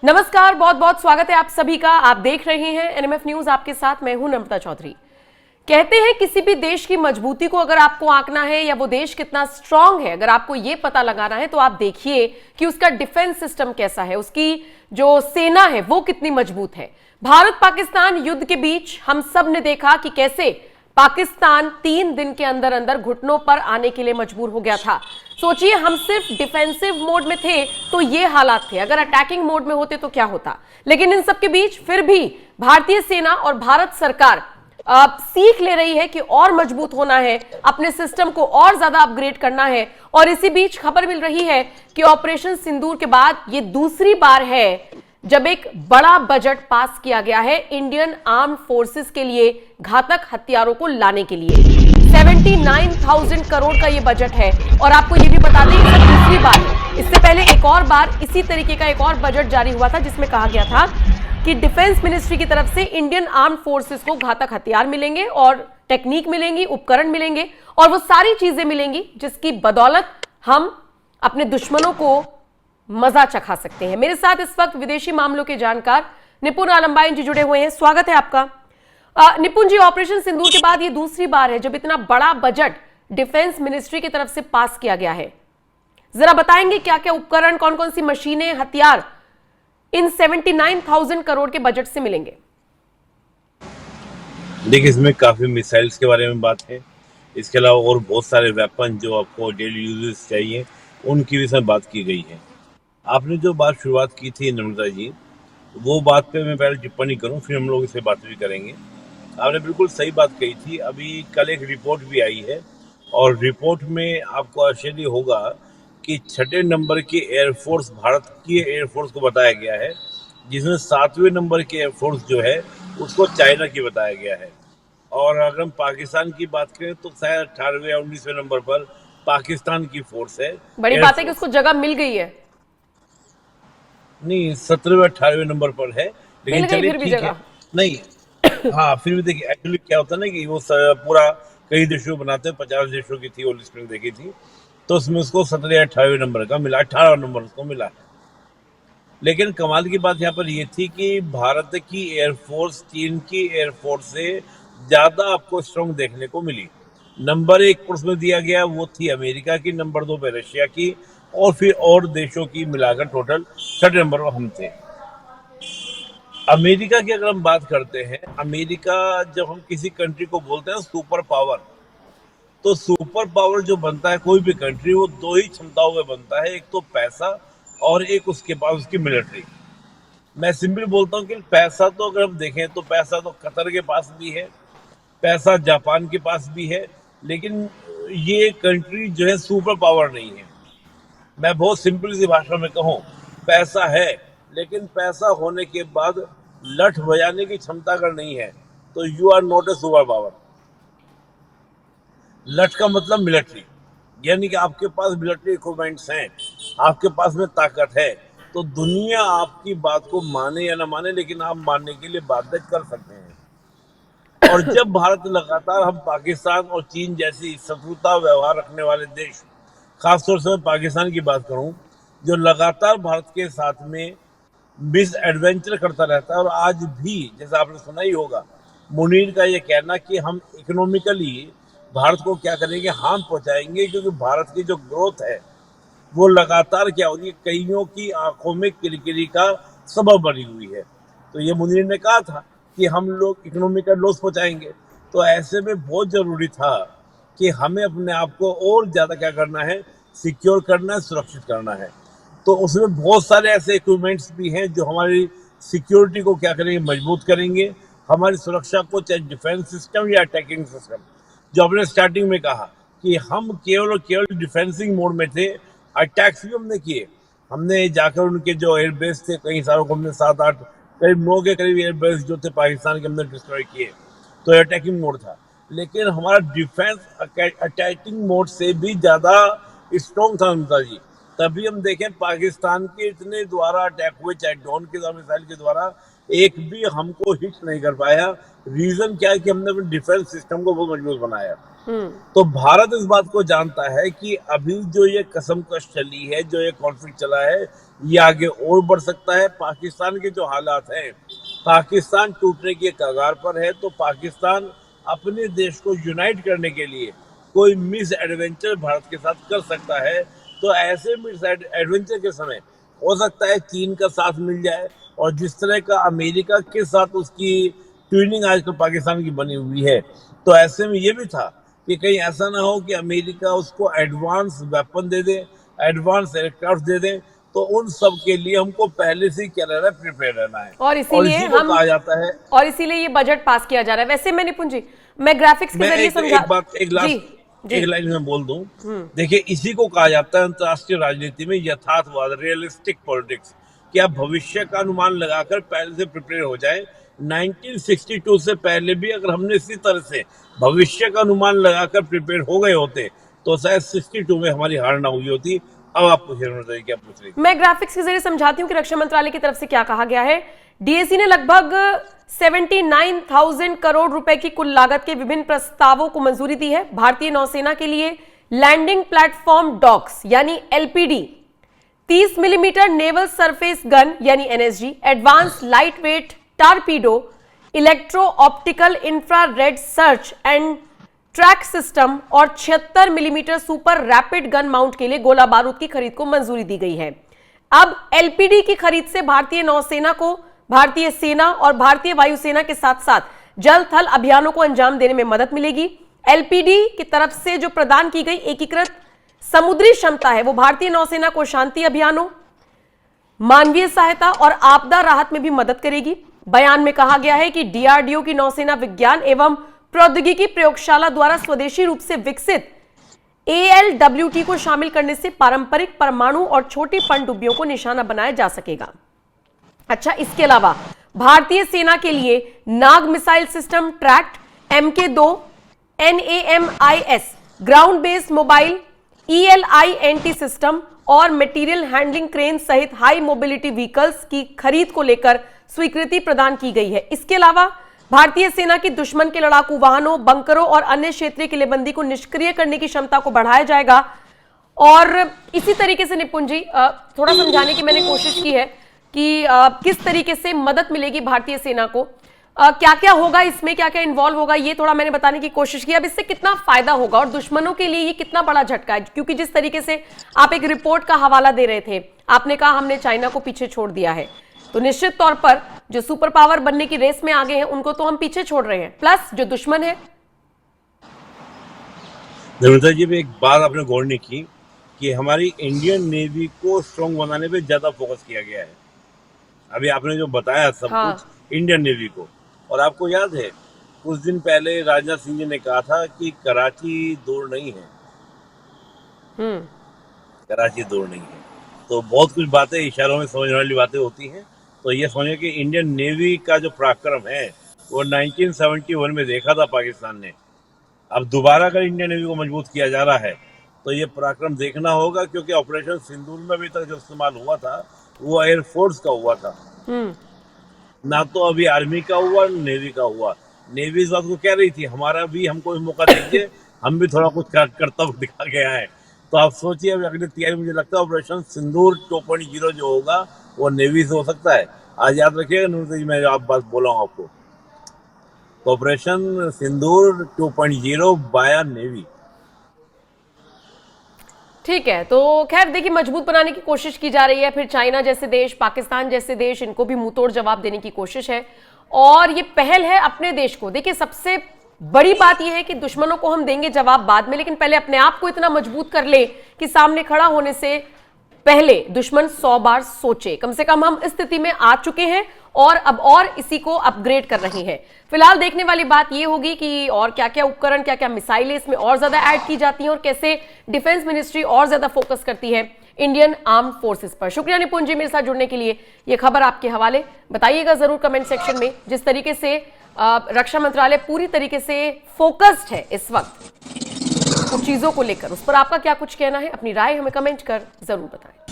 नमस्कार, बहुत बहुत स्वागत है आप सभी का। आप देख रहे हैं एनएमएफ न्यूज, आपके साथ मैं हूं नम्रता चौधरी। कहते हैं किसी भी देश की मजबूती को अगर आपको आंकना है या वो देश कितना स्ट्रांग है, अगर आपको ये पता लगाना है तो आप देखिए कि उसका डिफेंस सिस्टम कैसा है, उसकी जो सेना है वो कितनी मजबूत है। भारत पाकिस्तान युद्ध के बीच हम सब ने देखा कि कैसे पाकिस्तान 3 दिन के अंदर अंदर घुटनों पर आने के लिए मजबूर हो गया था। सोचिए, हम सिर्फ डिफेंसिव मोड में थे तो ये हालात थे, अगर अटैकिंग मोड में होते तो क्या होता। लेकिन इन सब के बीच फिर भी भारतीय सेना और भारत सरकार सीख ले रही है कि और मजबूत होना है, अपने सिस्टम को और ज्यादा अपग्रेड करना है। और इसी बीच खबर मिल रही है कि ऑपरेशन सिंदूर के बाद ये दूसरी बार है जब एक बड़ा बजट पास किया गया है इंडियन आर्म्ड फोर्सेस के लिए घातक हथियारों को लाने के लिए। 79,000 करोड़ का ये बजट है। और आपको ये भी बता दें, ये दूसरी बार है। इससे पहले एक और बार इसी तरीके का एक और बजट जारी हुआ था जिसमें कहा गया था कि डिफेंस मिनिस्ट्री की तरफ से इंडियन आर्म्ड फोर्सेस को घातक हथियार मिलेंगे और टेक्निक मिलेंगी, उपकरण मिलेंगे और वो सारी चीजें मिलेंगी जिसकी बदौलत हम अपने दुश्मनों को मजा चखा सकते हैं। मेरे साथ इस वक्त विदेशी मामलों के जानकार निपुण आलमबाइन जी जुड़े हुए हैं। स्वागत है आपका। निपुण जी, ऑपरेशन सिंदूर के बाद ये दूसरी बार है जब इतना बड़ा बजट डिफेंस मिनिस्ट्री की तरफ से पास किया गया है। जरा बताएंगे क्या क्या उपकरण, कौन कौन सी मशीनें, हथियार इन 79,000 करोड़ के बजट से मिलेंगे? देखिए, इसमें काफी मिसाइल्स के बारे में बात है। इसके अलावा और बहुत सारे वेपन जो आपको डेली यूजेस चाहिए उनकी भी इसमें बात की गई है। आपने जो बात शुरुआत की थी नम्रता जी, वो बात पे मैं पहले टिप्पणी करूं, फिर हम लोग इसे बात भी करेंगे। आपने बिल्कुल सही बात कही थी। अभी कल एक रिपोर्ट भी आई है और रिपोर्ट में आपको आश्चर्य होगा कि 6 नंबर की एयरफोर्स, भारत की एयरफोर्स को बताया गया है, जिसमें 7वें नंबर की एयरफोर्स जो है उसको चाइना की बताया गया है। और अगर हम पाकिस्तान की बात करें तो शायद 18वें या 19वें नंबर पर पाकिस्तान की फोर्स है। बड़ी बात है कि उसको जगह मिल गई है। नहीं, 17वें 18वें नंबर पर है, लेकिन चलिए ठीक है। नहीं, हाँ, फिर भी देखिए एक्चुअली क्या होता है ना कि वो पूरा कई देशों बनाते हैं, 50 देशों की थी वो लिस्ट में देखी थी, तो उसमें उसको 17 या 18वें नंबर का मिला, 18 नंबर उसको मिला। लेकिन कमाल की बात यहाँ पर ये थी कि भारत की एयरफोर्स चीन की एयरफोर्स से ज्यादा आपको स्ट्रॉन्ग देखने को मिली। नंबर 1 पर उसमें दिया गया वो थी अमेरिका की, नंबर 2 पे रशिया की और फिर और देशों की मिलाकर टोटल 6 नंबर पर हम थे। अमेरिका की अगर हम बात करते हैं, अमेरिका जब हम किसी कंट्री को बोलते हैं सुपर पावर, तो सुपर पावर जो बनता है कोई भी कंट्री, वो 2 ही क्षमताओं में बनता है, एक तो पैसा और एक उसके पास उसकी मिलिट्री। मैं सिंपली बोलता हूँ कि पैसा तो अगर हम देखें तो पैसा तो कतर के पास भी है, पैसा जापान के पास भी है, लेकिन ये कंट्री जो है सुपर पावर नहीं है। मैं बहुत सिंपल सी भाषा में कहूँ, पैसा है लेकिन पैसा होने के बाद लठ बजाने की क्षमता अगर नहीं है तो you are not a super power. लठ का मतलब मिलिट्री, यानी कि आपके पास मिलिट्री इक्विपमेंट्स हैं, आपके पास में ताकत है, तो दुनिया आपकी बात को माने या ना माने, लेकिन आप मानने के लिए बाध्य कर सकते हैं। और जब भारत लगातार, हम पाकिस्तान और चीन जैसी शत्रुता व्यवहार रखने वाले देश, खासतौर से मैं पाकिस्तान की बात करूं, जो लगातार भारत के साथ में मिस एडवेंचर करता रहता है, और आज भी जैसा आपने सुना ही होगा मुनीर का ये कहना कि हम इकोनॉमिकली भारत को क्या करेंगे, हार्म पहुंचाएंगे, क्योंकि भारत की जो ग्रोथ है वो लगातार क्या होगी, कईयों की आंखों में किरकिरी का सबब बनी हुई है। तो ये मुनीर ने कहा था कि हम लोग इकोनॉमिकल लॉस पहुंचाएंगे, तो ऐसे में बहुत जरूरी था कि हमें अपने आप को और ज्यादा क्या करना है, सिक्योर करना है, सुरक्षित करना है। तो उसमें बहुत सारे ऐसे इक्विपमेंट्स भी हैं जो हमारी सिक्योरिटी को क्या करेंगे, मजबूत करेंगे, हमारी सुरक्षा को, चाहे डिफेंस सिस्टम या अटैकिंग सिस्टम। जो आपने स्टार्टिंग में कहा कि हम केवल और केवल डिफेंसिंग मोड में थे, अटैक्स भी हमने किए। हमने जाकर उनके जो एयरबेस थे, कई सारों को हमने 7-8 करीब 9 के करीब एयरबेस जो थे पाकिस्तान के, हमने डिस्ट्रॉय किए, तो अटैकिंग मोड था। लेकिन हमारा डिफेंस अटैकिंग मोड से भी ज्यादा स्ट्रॉन्ग था ममता जी। तभी हम देखें पाकिस्तान के इतने द्वारा अटैक हुए, चाहे ड्रोन के द्वारा, मिसाइल के द्वारा, एक भी हमको हिट नहीं कर पाया। रीजन क्या है कि हमने अपने डिफेंस सिस्टम को बहुत मजबूत बनाया। तो भारत इस बात को जानता है कि अभी जो ये कसमकश चली है, जो ये कॉन्फ्लिक्ट चला है, ये आगे और बढ़ सकता है। पाकिस्तान के जो हालात हैं, पाकिस्तान टूटने की कगार पर है। तो पाकिस्तान अपने देश को यूनाइट करने के लिए कोई मिस एडवेंचर भारत के साथ कर सकता है। तो ऐसे मिस एडवेंचर के समय हो सकता है चीन का साथ मिल जाए, और जिस तरह का अमेरिका के साथ उसकी ट्यूनिंग आजकल पाकिस्तान की बनी हुई है, तो ऐसे में ये भी था कि कहीं ऐसा ना हो कि अमेरिका उसको एडवांस वेपन दे दे, एडवांस एयरक्राफ्ट दे दे। तो उन सब के लिए हमको पहले से ही क्या रहना है, प्रिपेयर रहना है। और इसीलिए इसी को हम कहा जाता है, और इसीलिए ये बजट पास किया जा रहा है। वैसे मैं निपुण जी, मैं ग्राफिक्स के जरिए समझा एक लाइन में बोल दूं। देखिए, इसी को कहा जाता है अंतर्राष्ट्रीय राजनीति में यथार्थवाद, रियलिस्टिक पॉलिटिक्स। कि आप भविष्य का अनुमान लगाकर पहले से प्रिपेयर हो जाए। 1962 से पहले भी अगर हमने इसी तरह से भविष्य का अनुमान लगाकर प्रिपेयर हो गए होते, तो शायद 62 में हमारी हार ना हुई होती। अब आप पूछिए, क्या पूछ रही? मैं ग्राफिक्स के जरिए समझाती हूँ कि रक्षा मंत्रालय की तरफ से क्या कहा गया है। डीएसी ने लगभग 79,000 करोड़ रुपए की कुल लागत के विभिन्न प्रस्तावों को मंजूरी दी है। भारतीय नौसेना के लिए लैंडिंग प्लेटफॉर्म डॉक्स यानी LPD, 30 millimetre naval surface gun यानी NSG, advance light weight torpedo, electro optical infrared search and track system और 76 millimetre super rapid gun mount के लिए गोला बारूद की खरीद को मंजूरी दी गई है। अब एलपीडी की खरीद से भारतीय नौसेना को भारतीय सेना और भारतीय वायुसेना के साथ साथ जल थल अभियानों को अंजाम देने में मदद मिलेगी। एलपीडी की तरफ से जो प्रदान की गई एकीकृत समुद्री क्षमता है, वो भारतीय नौसेना को शांति अभियानों, मानवीय सहायता और आपदा राहत में भी मदद करेगी। बयान में कहा गया है कि डीआरडीओ की नौसेना विज्ञान एवं प्रौद्योगिकी प्रयोगशाला द्वारा स्वदेशी रूप से विकसित एएलडब्ल्यूटी को शामिल करने से पारंपरिक परमाणु और छोटी पनडुब्बियों को निशाना बनाया जा सकेगा। अच्छा, इसके अलावा भारतीय सेना के लिए Nag missile system, tracked MK2 NAMIS ground based mobile ELINT system और मटेरियल हैंडलिंग क्रेन सहित हाई मोबिलिटी व्हीकल्स की खरीद को लेकर स्वीकृति प्रदान की गई है। इसके अलावा भारतीय सेना की दुश्मन के लड़ाकू वाहनों, बंकरों और अन्य क्षेत्रीय किलेबंदी को निष्क्रिय करने की क्षमता को बढ़ाया जाएगा। और इसी तरीके से निपुण जी, थोड़ा समझाने की मैंने कोशिश की है कि किस तरीके से मदद मिलेगी भारतीय सेना को, क्या क्या होगा इसमें, क्या क्या इन्वॉल्व होगा, ये थोड़ा मैंने बताने की कोशिश की। अब इससे कितना फायदा होगा और दुश्मनों के लिए ये कितना बड़ा झटका है, क्योंकि जिस तरीके से आप एक रिपोर्ट का हवाला दे रहे थे, आपने कहा हमने चाइना को पीछे छोड़ दिया है, तो निश्चित तौर पर जो सुपर पावर बनने की रेस में आगे हैं उनको तो हम पीछे छोड़ रहे हैं, प्लस जो दुश्मन है। धर्मेंद्र जी, एक बात आपने गौर नहीं की कि हमारी इंडियन नेवी को स्ट्रॉन्ग बनाने पे ज्यादा फोकस किया गया है। अभी आपने जो बताया सब कुछ इंडियन नेवी को, और आपको याद है कुछ दिन पहले राजनाथ सिंह जी ने कहा था कि कराची दूर नहीं है। कराची दूर नहीं है। तो बहुत कुछ बातें इशारों में समझने वाली बातें होती हैं। तो ये समझिए कि इंडियन नेवी का जो पराक्रम है वो 1971 में देखा था पाकिस्तान ने। अब दोबारा अगर इंडियन नेवी को मजबूत किया जा रहा है तो ये पराक्रम देखना होगा, क्योंकि ऑपरेशन सिंदूर में अभी तक जो इस्तेमाल हुआ था वो एयरफोर्स का हुआ था, ना तो अभी आर्मी का हुआ, नेवी का हुआ। नेवी इस बात को कह रही थी हमारा भी, हमको भी मौका दीजिए, हम भी थोड़ा कुछ करतब दिखा गया है। तो आप सोचिए अभी अगली तैयारी, मुझे लगता है ऑपरेशन सिंदूर 2.0 जो होगा वो नेवी से हो सकता है। आज याद रखिएगा नूर जी, मैं जो आप बात बोला हूँ आपको, ऑपरेशन सिंदूर 2.0 बाया नेवी। ठीक है, तो खैर देखिए, मजबूत बनाने की कोशिश की जा रही है, फिर चाइना जैसे देश, पाकिस्तान जैसे देश, इनको भी मुंहतोड़ जवाब देने की कोशिश है। और ये पहल है अपने देश को। देखिए, सबसे बड़ी बात यह है कि दुश्मनों को हम देंगे जवाब बाद में, लेकिन पहले अपने आप को इतना मजबूत कर ले कि सामने खड़ा होने से पहले दुश्मन 100 बार सोचे। कम से कम हम इस स्थिति में आ चुके हैं और अब और इसी को अपग्रेड कर रहे हैं। फिलहाल देखने वाली बात यह होगी कि और क्या क्या उपकरण, क्या क्या मिसाइलें इसमें और ज्यादा ऐड की जाती हैं और कैसे डिफेंस मिनिस्ट्री और ज्यादा फोकस करती है इंडियन आर्म फोर्सेस पर। शुक्रिया निपुण जी मेरे साथ जुड़ने के लिए। ये खबर आपके हवाले, बताइएगा जरूर कमेंट सेक्शन में। जिस तरीके से रक्षा मंत्रालय पूरी तरीके से फोकस्ड है इस वक्त कुछ चीजों को लेकर, उस पर आपका क्या कुछ कहना है, अपनी राय हमें कमेंट कर जरूर बताएं।